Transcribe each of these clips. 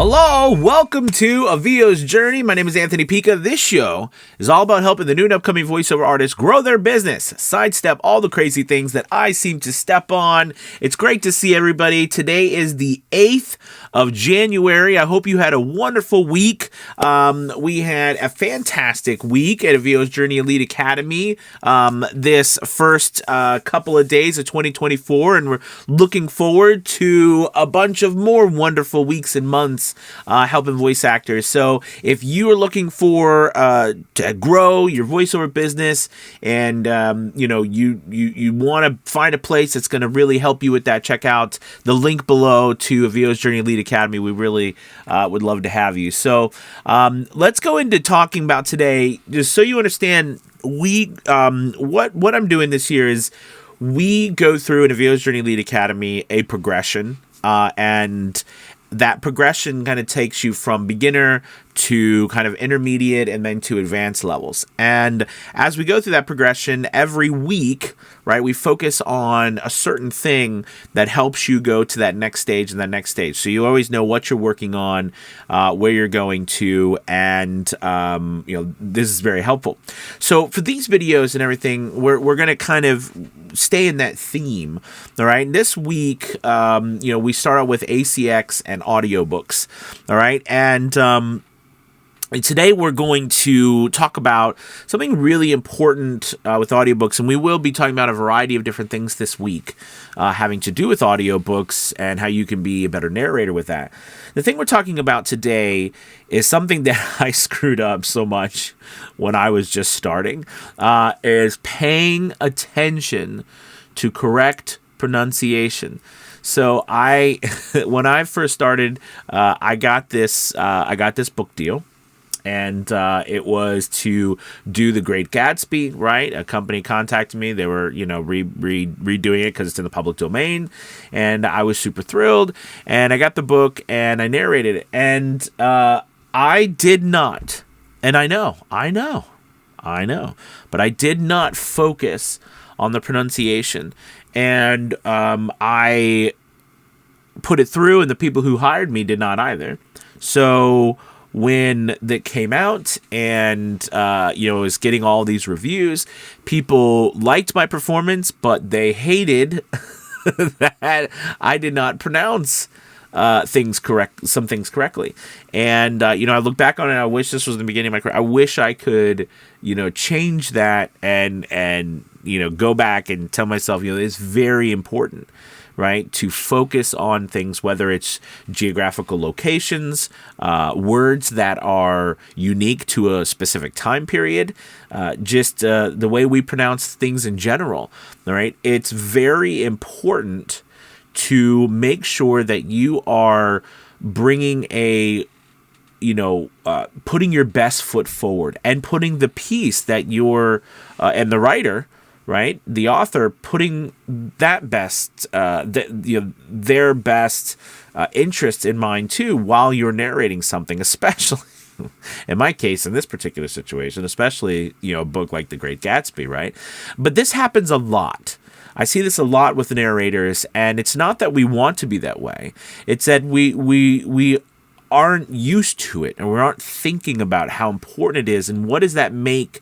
Hello, welcome to A VO's Journey. My name is Anthony Pica. This show is all about helping the new and upcoming voiceover artists grow their business, sidestep all the crazy things that I seem to step on. It's great to see everybody. Today is the 8th of January. I hope you had a wonderful week. We had a fantastic week at A VO's Journey Elite Academy this first couple of days of 2024, and we're looking forward to a bunch of more wonderful weeks and months helping voice actors. So if you are looking for to grow your voiceover business and you want to find a place that's going to really help you with that, check out the link below to A VO's Journey Elite Academy. We really would love to have you. So let's go into talking about today, just so you understand. What I'm doing this year is we go through in A VO's Journey Elite Academy a progression, and that progression kind of takes you from beginner to kind of intermediate and then to advanced levels. And as we go through that progression every week, right, we focus on a certain thing that helps you go to that next stage and that next stage. So you always know what you're working on, where you're going to, and this is very helpful. So for these videos and everything, we're going to kind of stay in that theme. All right. And this week, we start out with ACX and audiobooks. All right. And today we're going to talk about something really important with audiobooks, and we will be talking about a variety of different things this week having to do with audiobooks and how you can be a better narrator with that. The thing we're talking about today is something that I screwed up so much when I was just starting, is paying attention to correct pronunciation. So when I first started, I got this book deal. And it was to do The Great Gatsby, right? A company contacted me. They were, redoing it because it's in the public domain. And I was super thrilled. And I got the book and I narrated it. And I did not, and I know, but I did not focus on the pronunciation. And I put it through, and the people who hired me did not either. So when that came out and, was getting all these reviews, people liked my performance, but they hated that I did not pronounce some things correctly. And, I look back on it, I wish this was the beginning of my career. I wish I could, change that and go back and tell myself, it's very important, right, to focus on things, whether it's geographical locations, words that are unique to a specific time period, just the way we pronounce things in general, all right? It's very important to make sure that you are bringing putting your best foot forward and putting the piece that you're, and the writer, right, the author, putting that best, their best interest in mind too while you're narrating something, especially in my case, in this particular situation, especially, a book like The Great Gatsby, right? But this happens a lot. I see this a lot with narrators, and it's not that we want to be that way. It's that we aren't used to it, and we aren't thinking about how important it is, and what does that make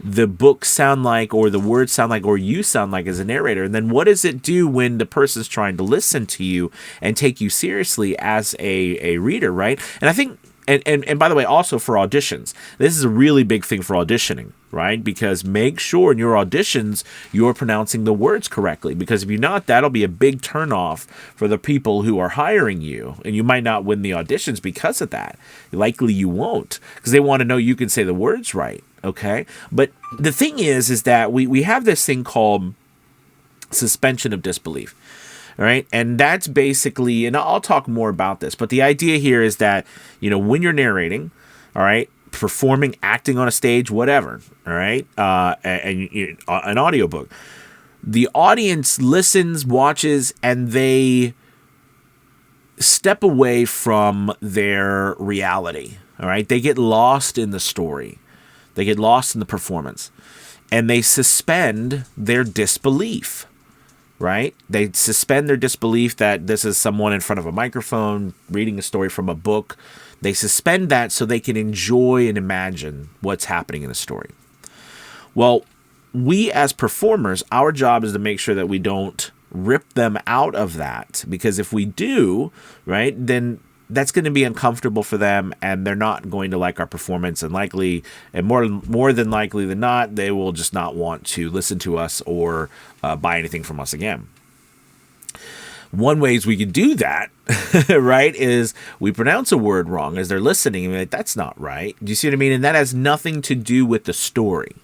the book sound like, or the words sound like, or you sound like as a narrator. And then what does it do when the person's trying to listen to you and take you seriously as a reader, right? And I think, and by the way, also for auditions, this is a really big thing for auditioning, right? Because make sure in your auditions you're pronouncing the words correctly, because if you're not, that'll be a big turnoff for the people who are hiring you, and you might not win the auditions because of that. Likely you won't, because they want to know you can say the words right, okay? But the thing is that we have this thing called suspension of disbelief. All right. And that's basically, and I'll talk more about this, but the idea here is that, when you're narrating, all right, performing, acting on a stage, whatever, all right, and an audiobook, the audience listens, watches, and they step away from their reality. All right. They get lost in the story. They get lost in the performance, and they suspend their disbelief. right? They suspend their disbelief that this is someone in front of a microphone reading a story from a book. They suspend that so they can enjoy and imagine what's happening in the story. Well, we as performers, our job is to make sure that we don't rip them out of that, because if we do, right, then that's going to be uncomfortable for them, and they're not going to like our performance, and more than likely than not, they will just not want to listen to us or buy anything from us again. One ways we could do that, right, is we pronounce a word wrong as they're listening, and we're like, that's not right. Do you see what I mean? And that has nothing to do with the story.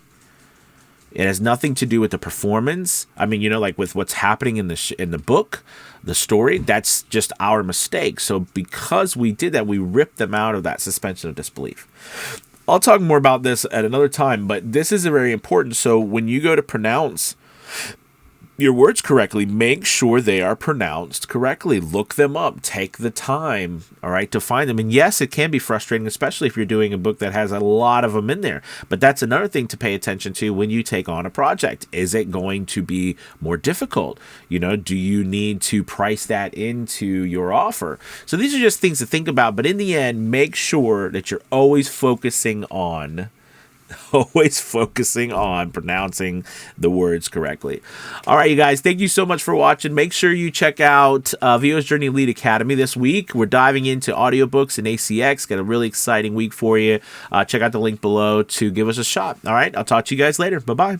It has nothing to do with the performance. I mean, like with what's happening in the book, the story, that's just our mistake. So because we did that, we ripped them out of that suspension of disbelief. I'll talk more about this at another time, but this is very important. So when you go to pronounce your words correctly, make sure they are pronounced correctly. Look them up. Take the time, all right, to find them. And yes, it can be frustrating, especially if you're doing a book that has a lot of them in there. But that's another thing to pay attention to when you take on a project. Is it going to be more difficult? Do you need to price that into your offer? So these are just things to think about. But in the end, make sure that you're always focusing on pronouncing the words correctly. All right, you guys, thank you so much for watching. Make sure you check out VO's Journey Elite Academy this week. We're diving into audiobooks and ACX. Got a really exciting week for you. Check out the link below to give us a shot. All right, I'll talk to you guys later. Bye-bye.